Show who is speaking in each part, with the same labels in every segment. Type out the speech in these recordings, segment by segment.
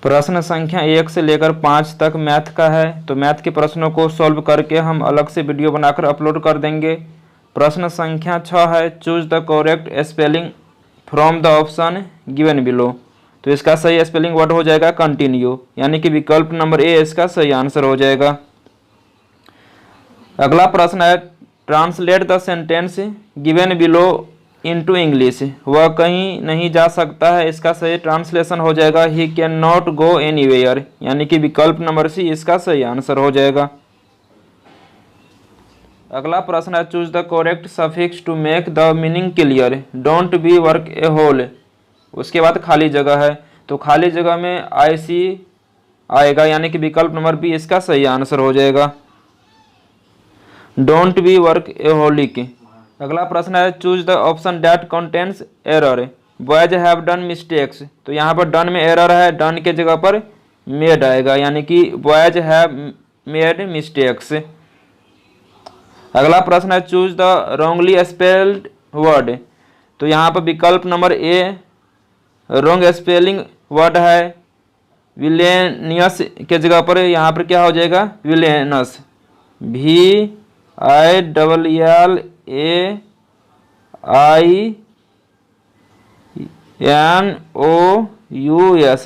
Speaker 1: प्रश्न संख्या 1 से लेकर 5 तक मैथ का है। तो मैथ के प्रश्नों को सॉल्व करके हम अलग से वीडियो बनाकर अपलोड कर देंगे। प्रश्न संख्या 6 है, choose the correct spelling from the option given below. तो इसका सही स्पेलिंग वर्ड हो जाएगा कंटिन्यू, यानी कि विकल्प नंबर ए इसका सही आंसर हो जाएगा। अगला प्रश्न है, translate the sentence given below into English. वह कहीं नहीं जा सकता है, इसका सही ट्रांसलेशन हो जाएगा he can not go anywhere, यानी कि विकल्प नंबर सी इसका सही आंसर हो जाएगा। अगला प्रश्न है, choose the correct suffix to make the meaning clear. Don't be work a hole, उसके बाद खाली जगह है, तो खाली जगह में आई सी आएगा, यानी कि विकल्प नंबर बी इसका सही आंसर हो जाएगा। Don't be work A holic. अगला प्रश्न है, choose the option that contains error. Boys have done mistakes, तो यहाँ पर डन में एरर है, डन के जगह पर मेड आएगा, यानी कि बॉयज हैव मेड मिस्टेक्स। अगला प्रश्न है, choose the wrongly spelled word. तो यहाँ पर विकल्प नंबर ए रॉन्ग स्पेलिंग वर्ड है, विलेनियस के जगह पर यहाँ पर क्या हो जाएगा विलेनस, VILLAINOUS,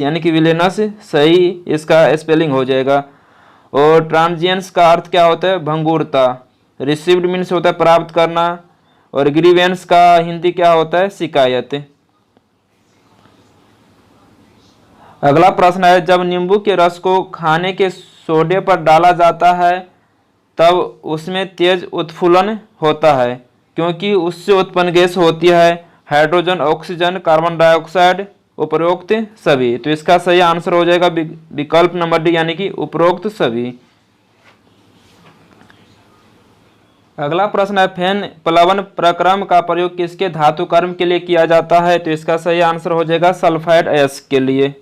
Speaker 1: यानी कि विलेनस सही इसका स्पेलिंग हो जाएगा। और ट्रांजिएंस का अर्थ क्या होता है भंगुरता। रिसीव्ड मीन्स होता है प्राप्त करना, और ग्रीवेंस का हिंदी क्या होता है शिकायत। अगला प्रश्न है, जब नींबू के रस को खाने के सोडे पर डाला जाता है तब उसमें तेज उत्फुल्लन होता है, क्योंकि उससे उत्पन्न गैस होती है हाइड्रोजन, ऑक्सीजन, कार्बन डाइऑक्साइड, उपरोक्त सभी। तो इसका सही आंसर हो जाएगा विकल्प नंबर डी, यानी कि उपरोक्त सभी। अगला प्रश्न है, फेन प्लवन प्रक्रम का प्रयोग किसके धातु कर्म के लिए किया जाता है। तो इसका सही आंसर हो जाएगा सल्फाइड अयस्क के लिए।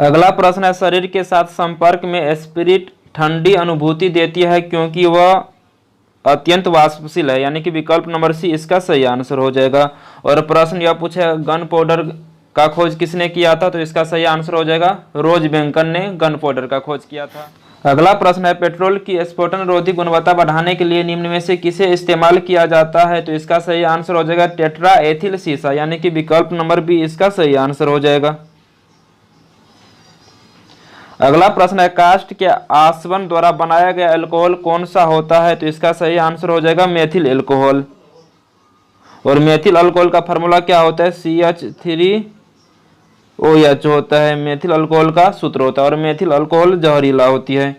Speaker 1: अगला प्रश्न है, शरीर के साथ संपर्क में स्पिरिट ठंडी अनुभूति देती है क्योंकि वह अत्यंत वाष्पशील है, यानी कि विकल्प नंबर सी इसका सही आंसर हो जाएगा। और प्रश्न यह पूछे गन पाउडर का खोज किसने किया था। तो इसका सही आंसर हो जाएगा रोज बेंकन ने गन पाउडर का खोज किया था। अगला प्रश्न है, पेट्रोल की स्फोटन रोधी गुणवत्ता बढ़ाने के लिए निम्न में से किसे इस्तेमाल किया जाता है। तो इसका सही आंसर हो जाएगा टेट्रा एथिल सीसा, यानी कि विकल्प नंबर बी इसका सही आंसर हो जाएगा। अगला प्रश्न है, कास्ट के आसवन द्वारा बनाया गया अल्कोहल कौन सा होता है। तो इसका सही आंसर हो जाएगा मेथिल अल्कोहल। और मेथिल अल्कोहल का फार्मूला क्या होता है CH3OH होता है, मेथिल अल्कोहल का सूत्र होता है, और मेथिल अल्कोहल जहरीला होती है।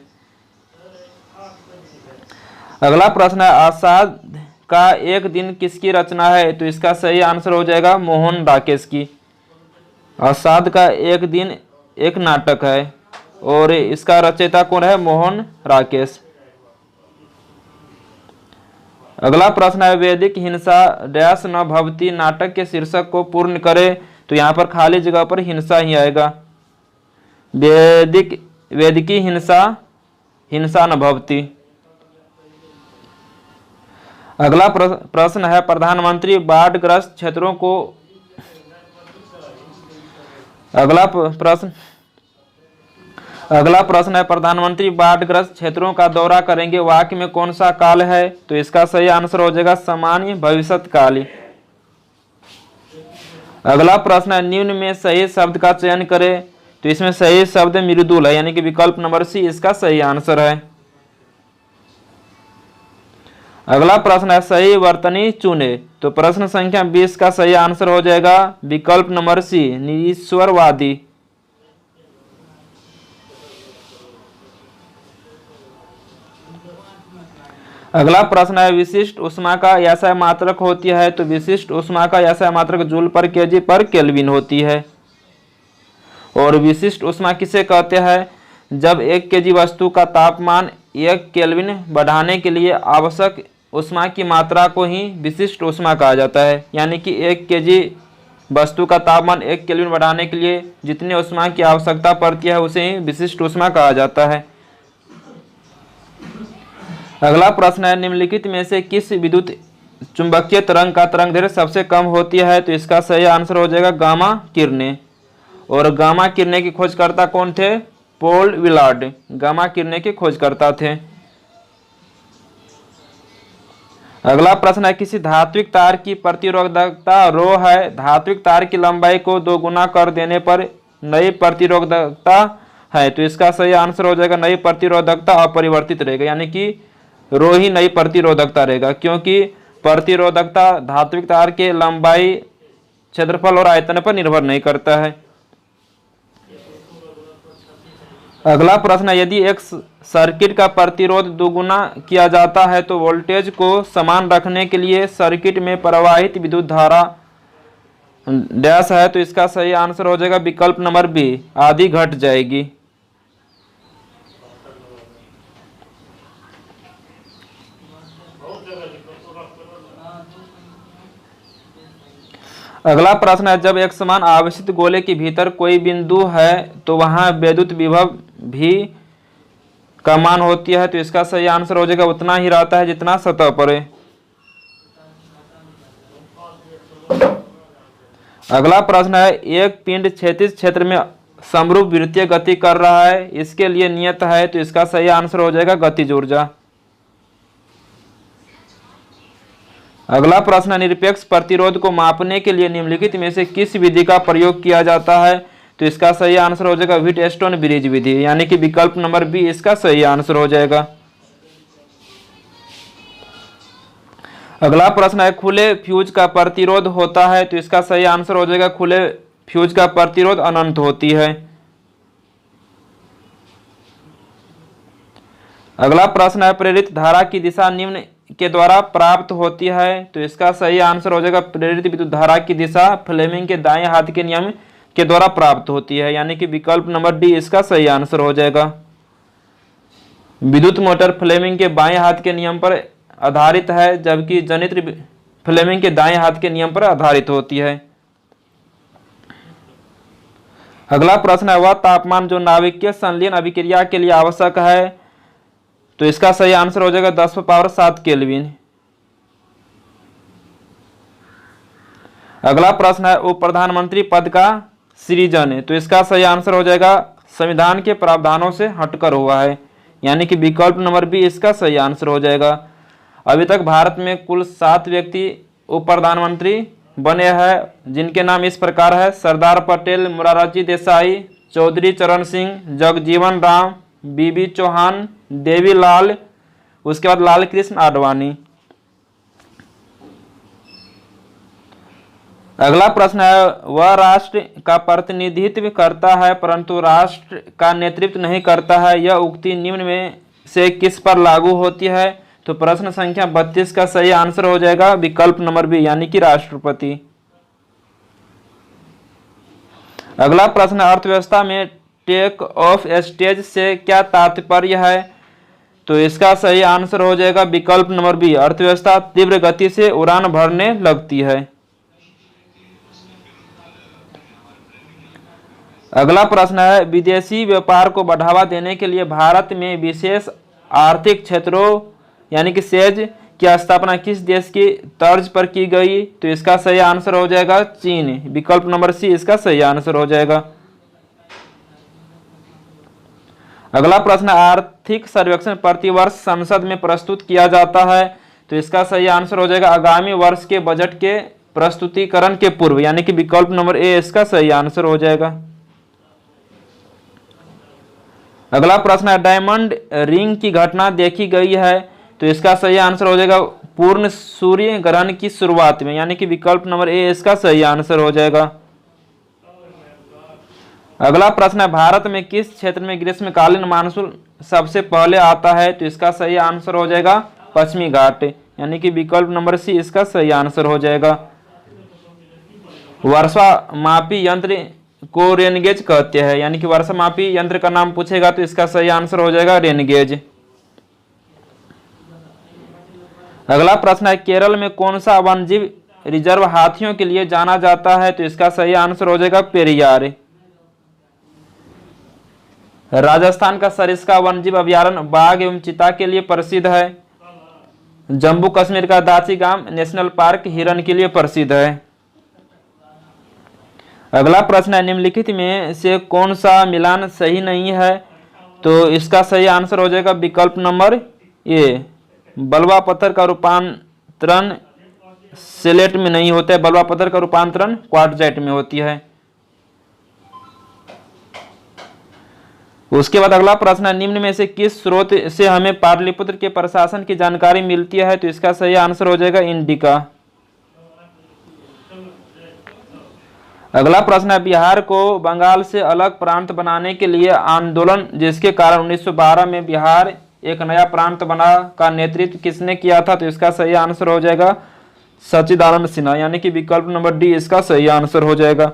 Speaker 1: अगला प्रश्न है, आषाढ़ का एक दिन किसकी रचना है। तो इसका सही आंसर हो जाएगा मोहन राकेश की। आषाढ़ का एक दिन एक नाटक है और इसका रचयिता कौन है मोहन राकेश। अगला प्रश्न है, वैदिक हिंसा डैश न भवती नाटक के शीर्षक को पूर्ण करे। तो यहाँ पर खाली जगह पर हिंसा ही आएगा, वैदिकी हिंसा न भवती। अगला प्रश्न है, प्रधानमंत्री बाढ़ग्रस्त क्षेत्रों को अगला प्रश्न है, प्रधानमंत्री बाढ़ग्रस्त क्षेत्रों का दौरा करेंगे, वाक्य में कौन सा काल है। तो इसका सही आंसर हो जाएगा सामान्य भविष्यत काल। अगला प्रश्न है, निम्न में सही शब्द का चयन करें। तो इसमें सही शब्द मृदुल है, यानी कि विकल्प नंबर सी इसका सही आंसर है। अगला प्रश्न है, सही वर्तनी चुने। तो प्रश्न संख्या 20 का सही आंसर हो जाएगा विकल्प नंबर सी निरीश्वरवादी। अगला प्रश्न है, विशिष्ट ऊष्मा का यशः मात्रक होती है। तो विशिष्ट ऊष्मा का यशः मात्रक जूल पर केजी पर केल्विन होती है। और विशिष्ट ऊष्मा किसे कहते हैं, जब 1 केजी वस्तु का तापमान 1 केल्विन बढ़ाने के लिए आवश्यक ऊष्मा की मात्रा को ही विशिष्ट ऊष्मा कहा जाता है। यानी कि 1 केजी वस्तु का तापमान 1 केल्विन बढ़ाने के लिए जितनी ऊष्मा की आवश्यकता पड़ती है उसे ही विशिष्ट ऊष्मा कहा जाता है। अगला प्रश्न है, निम्नलिखित में से किस विद्युत चुंबकीय तरंग का तरंगदैर्घ्य सबसे कम होती है, तो इसका सही आंसर हो जाएगा गामा किरणें। और गामा किरणें के खोजकर्ता कौन थे? पॉल विलार्ड गामा किरणें के खोजकर्ता थे। अगला प्रश्न है, किसी धात्विक तार की प्रतिरोधकता रो है, धात्विक तार की लंबाई को 2 गुना कर देने पर नई प्रतिरोधकता है, तो इसका सही आंसर हो जाएगा नई प्रतिरोधकता अपरिवर्तित रहेगा, यानी कि रो ही नई प्रतिरोधकता रहेगा, क्योंकि प्रतिरोधकता धात्विक तार के लंबाई, क्षेत्रफल और आयतन पर निर्भर नहीं करता है। अगला प्रश्न है, यदि एक सर्किट का प्रतिरोध दोगुना किया जाता है तो वोल्टेज को समान रखने के लिए सर्किट में प्रवाहित विद्युत धारा डैश है, तो इसका सही आंसर हो जाएगा विकल्प नंबर बी, आधी घट जाएगी। अगला प्रश्न है, जब एक समान आवेशित गोले के भीतर कोई बिंदु है तो वहां विद्युत विभव भी का मान होती है, तो इसका सही आंसर हो जाएगा उतना ही रहता है जितना सतह पर है। अगला प्रश्न है, एक पिंड क्षैतिज क्षेत्र में समरूप वृत्तीय गति कर रहा है, इसके लिए नियत है, तो इसका सही आंसर हो जाएगा गतिज ऊर्जा। अगला प्रश्न है, निरपेक्ष प्रतिरोध को मापने के लिए निम्नलिखित में से किस विधि का प्रयोग किया जाता है, तो इसका सही आंसर हो जाएगा व्हीटस्टोन ब्रिज विधि, यानी कि विकल्प नंबर बी इसका सही आंसर हो जाएगा। अगला प्रश्न है, खुले फ्यूज का प्रतिरोध होता है, तो इसका सही आंसर हो जाएगा खुले फ्यूज का प्रतिरोध अनंत होती है। अगला प्रश्न है, प्रेरित धारा की दिशा निम्न के द्वारा प्राप्त होती है, तो इसका सही आंसर हो जाएगा प्रेरित विद्युत धारा की दिशा फ्लेमिंग के दाएं हाथ के नियम के द्वारा प्राप्त होती है, यानी कि विकल्प नंबर डी इसका सही आंसर हो जाएगा। विद्युत मोटर फ्लेमिंग के बाएं हाथ के नियम पर आधारित है, जबकि जनित्र फ्लेमिंग के दाएं हाथ के नियम पर आधारित होती है। अगला प्रश्न है, वह तापमान जो नाभिकीय संलयन अभिक्रिया के लिए आवश्यक है, तो इसका सही आंसर हो जाएगा 10⁻7 केल्विन। अगला प्रश्न है, उप प्रधानमंत्री पद का सृजन, तो इसका सही आंसर हो जाएगा संविधान के प्रावधानों से हटकर हुआ है, यानी कि विकल्प नंबर बी इसका सही आंसर हो जाएगा। अभी तक भारत में कुल 7 व्यक्ति उप प्रधानमंत्री बने हैं, जिनके नाम इस प्रकार है, सरदार पटेल, मोरारजी देसाई, चौधरी चरण सिंह, जगजीवन राम, बीबी चौहान, देवी लाल, उसके बाद लाल कृष्ण आडवाणी। अगला प्रश्न है, वह राष्ट्र का प्रतिनिधित्व करता है परंतु राष्ट्र का नेतृत्व नहीं करता है, यह उक्ति निम्न में से किस पर लागू होती है, तो प्रश्न संख्या 32 का सही आंसर हो जाएगा विकल्प नंबर बी, यानी कि राष्ट्रपति। अगला प्रश्न, अर्थव्यवस्था में टेक ऑफ स्टेज से क्या तात्पर्य है, तो इसका सही आंसर हो जाएगा विकल्प नंबर बी, अर्थव्यवस्था तीव्र गति से उड़ान भरने लगती है। अगला प्रश्न है, विदेशी व्यापार को बढ़ावा देने के लिए भारत में विशेष आर्थिक क्षेत्रों यानी कि सेज की स्थापना किस देश की तर्ज पर की गई, तो इसका सही आंसर हो जाएगा चीन, विकल्प नंबर सी इसका सही आंसर हो जाएगा। अगला प्रश्न, आर्थिक सर्वेक्षण प्रतिवर्ष संसद में प्रस्तुत किया जाता है, तो इसका सही आंसर हो जाएगा आगामी वर्ष के बजट के प्रस्तुतिकरण के पूर्व, यानी कि विकल्प नंबर ए इसका सही आंसर हो जाएगा। अगला प्रश्न है, डायमंड रिंग की घटना देखी गई है, तो इसका सही आंसर हो जाएगा पूर्ण सूर्य ग्रहण की शुरुआत में, यानी कि विकल्प नंबर ए इसका सही आंसर हो जाएगा। अगला प्रश्न है, भारत में किस क्षेत्र में ग्रीष्मकालीन मानसून सबसे पहले आता है, तो इसका सही आंसर हो जाएगा पश्चिमी घाट, यानी कि विकल्प नंबर सी इसका सही आंसर हो जाएगा। वर्षा मापी यंत्र को रेनगेज कहते हैं, यानी कि वर्षा मापी यंत्र का नाम पूछेगा तो इसका सही आंसर हो जाएगा रेनगेज। अगला प्रश्न है, केरल में कौन सा वन्यजीव रिजर्व हाथियों के लिए जाना जाता है, तो इसका सही आंसर हो जाएगा पेरियार। राजस्थान का सरिस्का वन्यजीव अभयारण्य बाघ एवं चीता के लिए प्रसिद्ध है। जम्मू कश्मीर का दाचिगाम नेशनल पार्क हिरण के लिए प्रसिद्ध है। अगला प्रश्न है, निम्नलिखित में से कौन सा मिलान सही नहीं है? तो इसका सही आंसर हो जाएगा विकल्प नंबर ए, बलुआ पत्थर का रूपांतरण सेलेट में नहीं होता है, बलुआ पत्थर का रूपांतरण क्वार्टजाइट में होती है। उसके बाद अगला प्रश्न है, निम्न में से किस स्रोत से हमें पाटलिपुत्र के प्रशासन की जानकारी मिलती है? तो इसका सही आंसर हो जाएगा इंडिका। अगला प्रश्न है, बिहार को बंगाल से अलग प्रांत बनाने के लिए आंदोलन जिसके कारण 1912 में बिहार एक नया प्रांत बना का नेतृत्व किसने किया था? तो इसका सही आंसर हो जाएगा सच्चिदानंद सिन्हा, यानी कि विकल्प नंबर डी इसका सही आंसर हो जाएगा।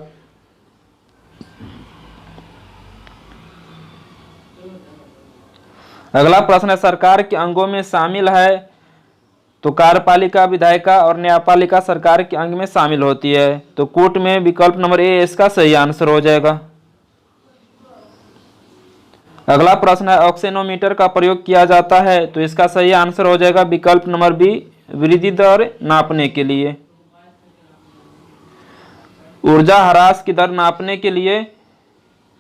Speaker 1: अगला प्रश्न है, सरकार के अंगों में शामिल है? तो कार्यपालिका, विधायिका और न्यायपालिका सरकार के अंग में शामिल होती है। तो कूट में विकल्प नंबर ए इसका सही आंसर हो जाएगा। अगला प्रश्न है, ऑक्सीनोमीटर का प्रयोग किया जाता है? तो इसका सही आंसर हो जाएगा विकल्प नंबर बी, वृद्धि दर नापने के लिए। ऊर्जा ह्रास की दर नापने के लिए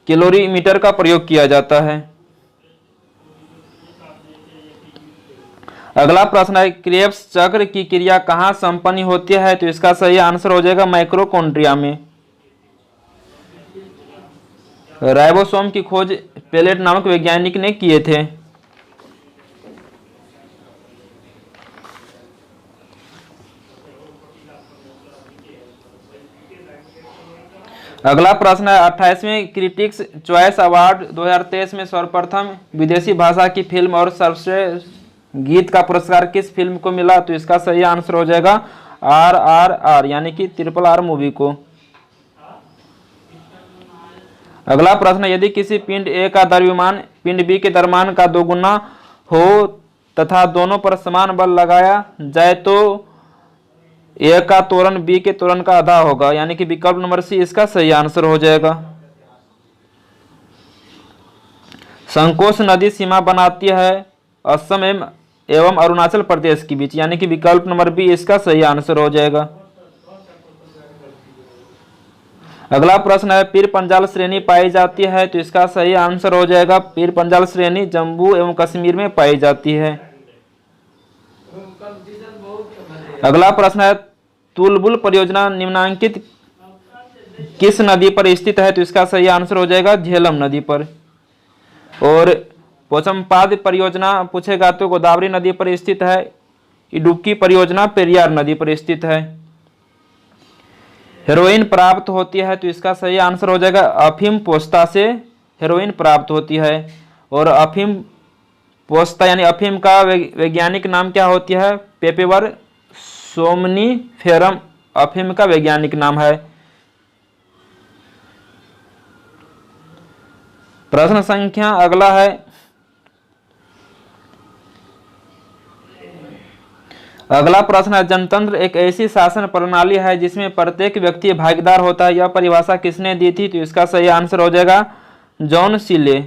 Speaker 1: कैलोरीमीटर का प्रयोग किया जाता है। अगला प्रश्न है, क्रेब्स चक्र की क्रिया कहाँ संपन्न होती है? तो इसका सही आंसर हो जाएगा माइटोकॉन्ड्रिया में। राइबोसोम की खोज पेलेट नामक वैज्ञानिक ने किए थे। अगला प्रश्न है, 28वें क्रिटिक्स चॉइस अवार्ड 2023 में सर्वप्रथम विदेशी भाषा की फिल्म और सर्वश्रेष्ठ गीत का पुरस्कार किस फिल्म को मिला? तो इसका सही आंसर हो जाएगा RRR, यानी कि RRR मूवी को। अगला प्रश्न, यदि किसी पिंड A का द्रव्यमान पिंड B के द्रव्यमान का 2 गुना हो तथा दोनों पर समान बल लगाया जाए तो A का त्वरण B के त्वरण का आधा होगा, यानी कि विकल्प नंबर सी इसका सही आंसर हो जाएगा। संकोच नदी सीमा बनाती है असम एवं अरुणाचल प्रदेश के बीच, यानी कि विकल्प नंबर बी इसका सही आंसर हो जाएगा। अगला प्रश्न है, पीर पंजाल श्रेणी पाई जाती है? तो इसका सही आंसर हो जाएगा पीर पंजाल श्रेणी जम्मू एवं कश्मीर में पाई जाती है। अगला प्रश्न है, तुलबुल परियोजना निम्नांकित किस नदी पर स्थित है? तो इसका सही आंसर हो जाएगा झेलम नदी पर। और पोचमपाद परियोजना पूछेगा तो गोदावरी नदी पर स्थित है। इडुक्की परियोजना पेरियार नदी पर स्थित है। हेरोइन प्राप्त होती है? तो इसका सही आंसर हो जाएगा अफीम पोस्ता से हेरोइन प्राप्त होती है। और अफीम पोस्ता यानी अफीम का वैज्ञानिक नाम क्या होती है? पेपेवर सोमनीफेरम अफीम का वैज्ञानिक नाम है। प्रश्न संख्या अगला है, अगला प्रश्न है, जनतंत्र एक ऐसी शासन प्रणाली है जिसमें प्रत्येक व्यक्ति भागीदार होता है, यह परिभाषा किसने दी थी? तो इसका सही आंसर हो जाएगा जॉन सीले।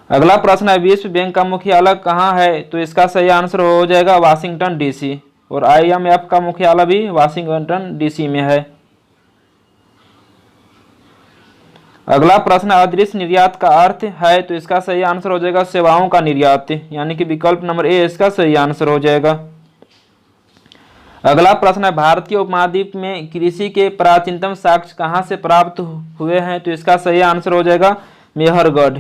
Speaker 1: अगला प्रश्न है, विश्व बैंक का मुख्यालय कहाँ है? तो इसका सही आंसर हो जाएगा वाशिंगटन डीसी। और IMF का मुख्यालय भी वाशिंगटन डीसी में है। अगला प्रश्न, अदृश्य निर्यात का अर्थ है? तो इसका सही आंसर हो जाएगा सेवाओं का निर्यात, यानी कि विकल्प नंबर ए इसका सही आंसर हो जाएगा। अगला प्रश्न है, भारतीय उपमहाद्वीप में कृषि के प्राचीनतम साक्ष्य कहाँ से प्राप्त हुए हैं? तो इसका सही आंसर हो जाएगा मेहरगढ़।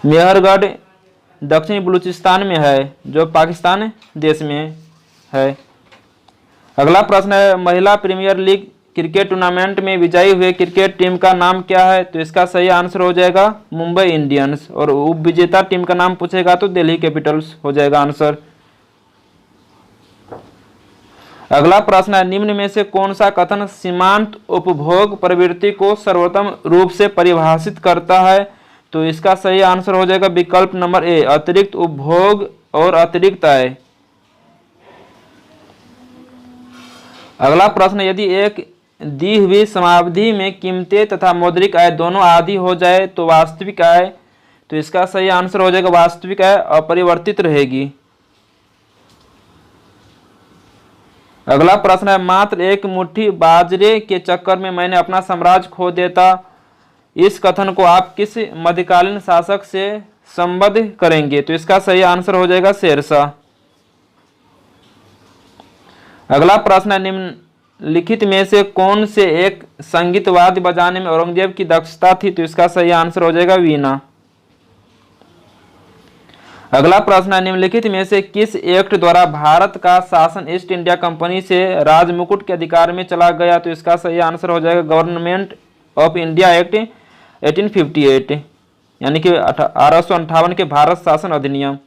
Speaker 1: मेहरगढ़ दक्षिणी बलूचिस्तान में है, जो पाकिस्तान देश में है। अगला प्रश्न है, महिला प्रीमियर लीग क्रिकेट टूर्नामेंट में विजयी हुए क्रिकेट टीम का नाम क्या है? तो इसका सही आंसर हो जाएगा मुंबई इंडियंस। और उप विजेता टीम का नाम पूछेगा तो दिल्ली कैपिटल्स हो जाएगा आंसर। अगला प्रश्न है, निम्न में से कौन सा कथन सीमांत उपभोग प्रवृत्ति को सर्वोत्तम रूप से परिभाषित करता है? तो इसका सही आंसर हो जाएगा विकल्प नंबर ए, अतिरिक्त उपभोग और अतिरिक्त आय। अगला प्रश्न, यदि एक दी हुई समावधि में कीमतें तथा मौद्रिक आय दोनों आधी हो जाए तो वास्तविक आय तो इसका सही आंसर हो जाएगा वास्तविक है, अपरिवर्तित रहेगी। अगला प्रश्न है, मात्र एक मुट्ठी बाजरे के चक्कर में मैंने अपना साम्राज्य खो देता, इस कथन को आप किस मध्यकालीन शासक से संबद्ध करेंगे? तो इसका सही आंसर हो जाएगा शेरशाह। अगला प्रश्न है, निम्नलिखित में से कौन से एक संगीत वाद्य बजाने में औरंगजेब की दक्षता थी? तो इसका सही आंसर हो जाएगा वीणा। अगला प्रश्न है, निम्नलिखित में से किस एक्ट द्वारा भारत का शासन ईस्ट इंडिया कंपनी से राजमुकुट के अधिकार में चला गया? तो इसका सही आंसर हो जाएगा गवर्नमेंट ऑफ इंडिया एक्ट 1858, यानी कि 1858 के भारत शासन अधिनियम।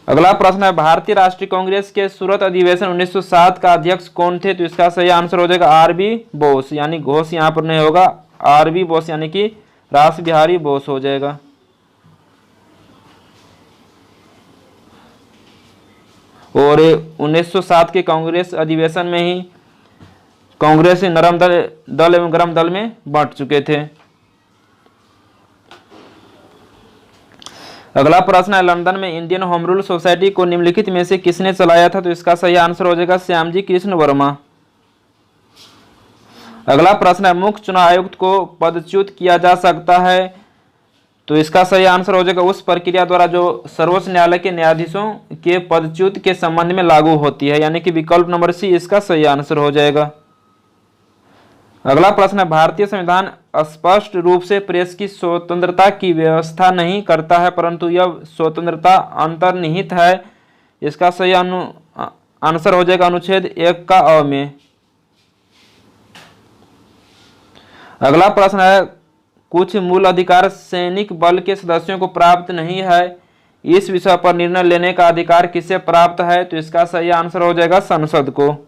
Speaker 1: अगला प्रश्न है, भारतीय राष्ट्रीय कांग्रेस के सूरत अधिवेशन 1907 का अध्यक्ष कौन थे? तो इसका सही आंसर हो जाएगा आर.बी. बोस, यानी घोष यहाँ पर नहीं होगा, आर.बी. बोस यानी कि रास बिहारी बोस हो जाएगा। और 1907 के कांग्रेस अधिवेशन में ही कांग्रेस नरम दल एवं गरम दल में बांट चुके थे। अगला प्रश्न है, लंदन में इंडियन होम रूल सोसाइटी को निम्नलिखित में से किसने चलाया था? तो इसका सही आंसर हो जाएगा श्यामजी कृष्ण वर्मा। अगला प्रश्न है, मुख्य चुनाव आयुक्त को पदच्युत किया जा सकता है? तो इसका सही आंसर हो जाएगा उस प्रक्रिया द्वारा जो सर्वोच्च न्यायालय के न्यायाधीशों के पदच्युत के संबंध में लागू होती है, यानी कि विकल्प नंबर सी इसका सही आंसर हो जाएगा। अगला प्रश्न है, भारतीय संविधान स्पष्ट रूप से प्रेस की स्वतंत्रता की व्यवस्था नहीं करता है, परंतु यह स्वतंत्रता अंतर्निहित है, इसका सही आंसर हो जाएगा अनुच्छेद 1 का अ में। अगला प्रश्न है, कुछ मूल अधिकार सैनिक बल के सदस्यों को प्राप्त नहीं है, इस विषय पर निर्णय लेने का अधिकार किसे प्राप्त है? तो इसका सही आंसर हो जाएगा संसद को।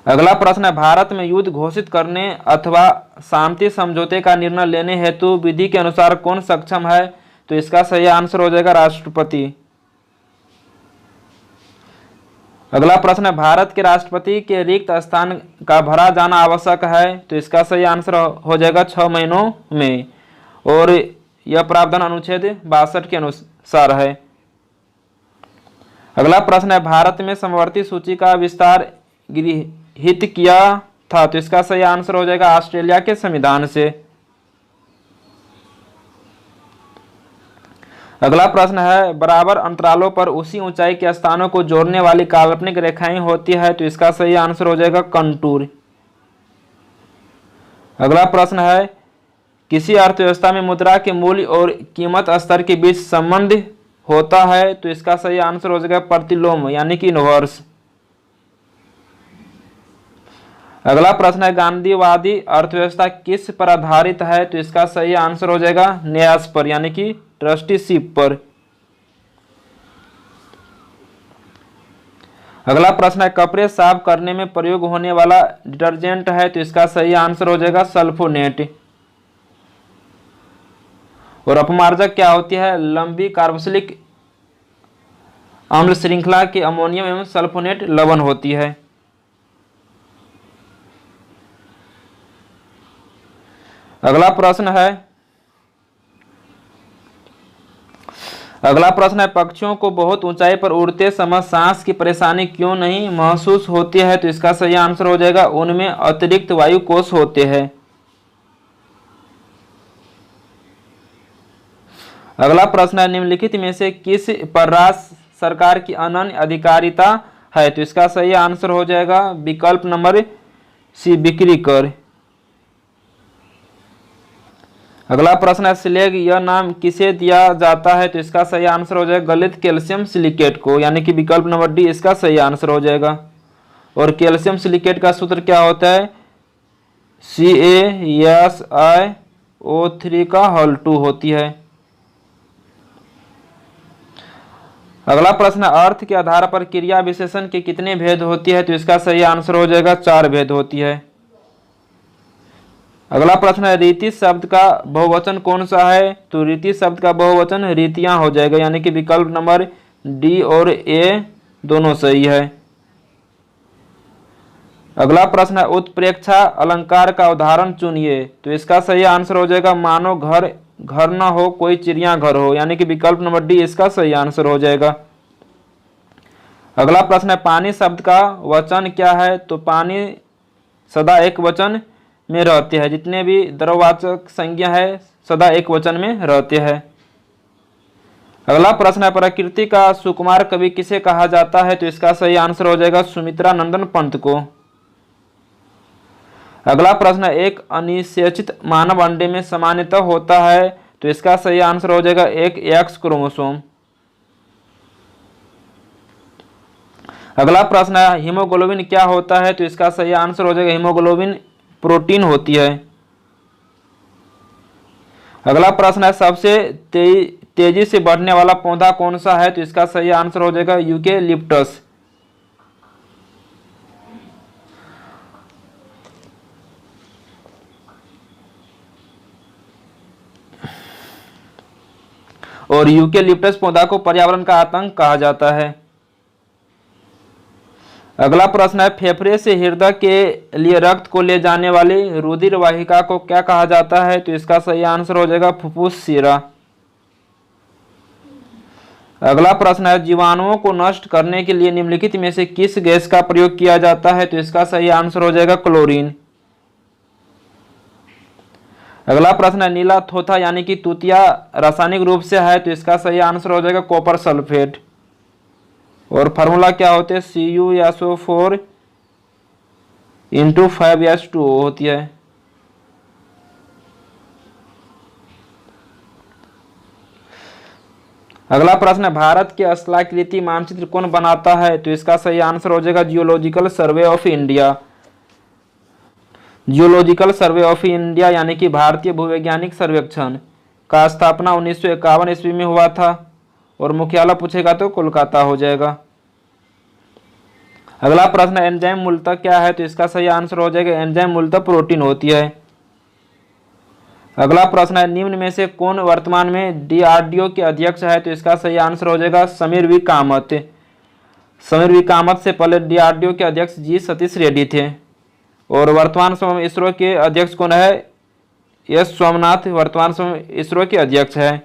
Speaker 1: अगला प्रश्न है, भारत में युद्ध घोषित करने अथवा शांति समझौते का निर्णय लेने हेतु विधि के अनुसार कौन सक्षम है? तो इसका सही आंसर हो जाएगा राष्ट्रपति। अगला प्रश्न है, भारत के राष्ट्रपति के रिक्त स्थान का भरा जाना आवश्यक है? तो इसका सही आंसर हो जाएगा 6 महीनों में, और यह प्रावधान अनुच्छेद 62 के अनुसार है। अगला प्रश्न है, भारत में समवर्ती सूची का विस्तार हित किया था? तो इसका सही आंसर हो जाएगा ऑस्ट्रेलिया के संविधान से। अगला प्रश्न है, बराबर अंतरालों पर उसी ऊंचाई के स्थानों को जोड़ने वाली काल्पनिक रेखाएं होती है? तो इसका सही आंसर हो जाएगा कंटूर। अगला प्रश्न है, किसी अर्थव्यवस्था में मुद्रा के मूल्य और कीमत स्तर के बीच संबंध होता है? तो इसका सही आंसर हो जाएगा प्रतिलोम, यानी कि इनवर्स। अगला प्रश्न है, गांधीवादी अर्थव्यवस्था किस पर आधारित है? तो इसका सही आंसर हो जाएगा न्यास पर, यानी कि ट्रस्टीशिप पर। अगला प्रश्न है, कपड़े साफ करने में प्रयोग होने वाला डिटर्जेंट है? तो इसका सही आंसर हो जाएगा सल्फोनेट। और अपमार्जक क्या होती है? लंबी कार्बोक्सिलिक अम्ल श्रृंखला के अमोनियम एवं सल्फोनेट लवण होती है। अगला प्रश्न है, पक्षियों को बहुत ऊंचाई पर उड़ते समय सांस की परेशानी क्यों नहीं महसूस होती है? तो इसका सही आंसर हो जाएगा उनमें अतिरिक्त वायु कोश होते हैं। अगला प्रश्न है, निम्नलिखित में से किस पर राज्य सरकार की अनन्य अधिकारिता है? तो इसका सही आंसर हो जाएगा विकल्प नंबर सी बिक्री कर। अगला प्रश्न है, स्लेग यह नाम किसे दिया जाता है? तो इसका सही आंसर हो जाएगा गलित कैल्शियम सिलिकेट को, यानी कि विकल्प नंबर डी इसका सही आंसर हो जाएगा। और कैल्शियम सिलिकेट का सूत्र क्या होता है? CaSiO3 का होल 2 होती है। अगला प्रश्न है, अर्थ के आधार पर क्रिया विशेषण के कितने भेद होती है? तो इसका सही आंसर हो जाएगा 4 भेद होती है। अगला प्रश्न है, रीति शब्द का बहुवचन कौन सा है? तो रीति शब्द का बहुवचन रीतियां हो जाएगा, यानी कि विकल्प नंबर डी और ए दोनों सही है। अगला प्रश्न है उत्प्रेक्षा अलंकार का उदाहरण चुनिए। तो इसका सही आंसर हो जाएगा मानो घर घर न हो कोई चिड़िया घर हो, यानी कि विकल्प नंबर डी इसका सही आंसर हो जाएगा। अगला प्रश्न है पानी शब्द का वचन क्या है। तो पानी सदा एक वचन में रहते हैं, जितने भी द्रववाचक संज्ञा है सदा एक वचन में रहते हैं। अगला प्रश्न है प्रकृति का सुकुमार कवि किसे कहा जाता है। तो इसका सही आंसर हो जाएगा सुमित्रा नंदन पंत को। अगला प्रश्न है एक अनिषेचित मानव अंडे में सामान्यतः होता है। तो इसका सही आंसर हो जाएगा एक एक्स क्रोमोसोम। अगला प्रश्न है हीमोग्लोबिन क्या होता है। तो इसका सही आंसर हो जाएगा हीमोग्लोबिन प्रोटीन होती है। अगला प्रश्न है सबसे तेजी से बढ़ने वाला पौधा कौन सा है। तो इसका सही आंसर हो जाएगा यूकेलिप्टस। और यूकेलिप्टस पौधा को पर्यावरण का आतंक कहा जाता है। अगला प्रश्न है फेफड़े से हृदय के लिए रक्त को ले जाने वाली रुधिर वाहिका को क्या कहा जाता है। तो इसका सही आंसर हो जाएगा फुफ्फुस शिरा। अगला प्रश्न है जीवाणुओं को नष्ट करने के लिए निम्नलिखित में से किस गैस का प्रयोग किया जाता है। तो इसका सही आंसर हो जाएगा क्लोरीन। अगला प्रश्न है नीला थोथा यानी कि तूतिया रासायनिक रूप से है। तो इसका सही आंसर हो जाएगा कॉपर सल्फेट। और फार्मूला क्या होते हैं CuSO4 × 5H2O होती है। अगला प्रश्न है भारत के स्थलाकृति मानचित्र कौन बनाता है। तो इसका सही आंसर हो जाएगा geological survey of India. Geological survey of India यानी कि भारतीय भूवैज्ञानिक सर्वेक्षण का स्थापना 1951 ईस्वी में हुआ था और मुख्यालय पूछेगा तो कोलकाता हो जाएगा। अगला प्रश्न एंजाइम मूलतः क्या है। तो इसका सही आंसर हो जाएगा एंजाइम मूलतः प्रोटीन होती है। अगला प्रश्न है निम्न में से कौन वर्तमान में DRDO के अध्यक्ष है। तो इसका सही आंसर हो जाएगा समीर वी कामत। समीर वी कामत से पहले DRDO के अध्यक्ष जी सतीश रेड्डी थे। और वर्तमान समय में इसरो के अध्यक्ष कौन है। एस सोमनाथ वर्तमान समय इसरो के अध्यक्ष है।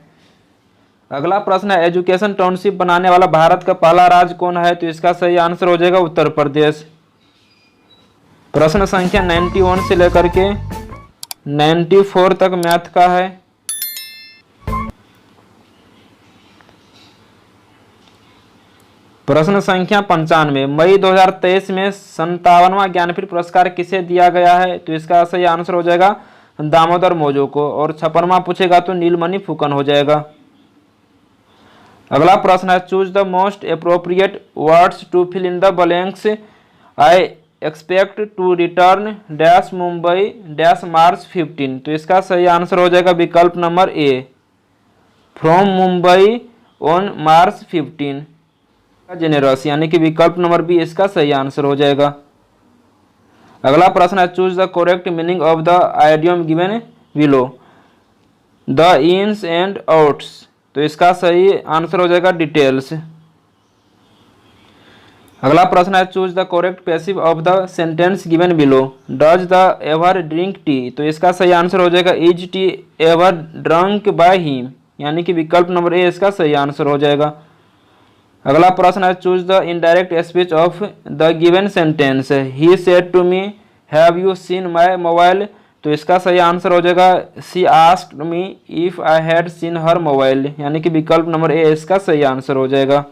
Speaker 1: अगला प्रश्न है एजुकेशन टाउनशिप बनाने वाला भारत का पहला राज्य कौन है। तो इसका सही आंसर हो जाएगा उत्तर प्रदेश। प्रश्न संख्या 91 से लेकर के 94 तक मैथ का है। प्रश्न संख्या 95 मई 2023 में 57वां ज्ञानपीठ पुरस्कार किसे दिया गया है। तो इसका सही आंसर हो जाएगा दामोदर मौजो को। और 56वां पूछेगा तो नीलमणि फुकन हो जाएगा। अगला प्रश्न है choose the most appropriate words to fill in the blanks. I expect to return dash Mumbai dash March 15। तो इसका सही आंसर हो जाएगा विकल्प number A from Mumbai on March 15 generous, यानी कि विकल्प नंबर बी इसका सही आंसर हो जाएगा। अगला प्रश्न है choose the correct meaning of the idiom given below the ins and outs. तो इसका सही आंसर हो जाएगा डिटेल्स। अगला प्रश्न है choose the correct passive of the sentence given below does the ever drink tea. तो इसका सही आंसर हो जाएगा is T ever drunk by him, यानी कि विकल्प नंबर ए इसका सही आंसर हो जाएगा। अगला प्रश्न है choose the indirect speech of the given sentence he said to me have you seen my mobile. तो इसका सही आंसर हो जाएगा she asked me if I had seen her mobile, यानी कि विकल्प नंबर ए इसका सही आंसर हो जाएगा।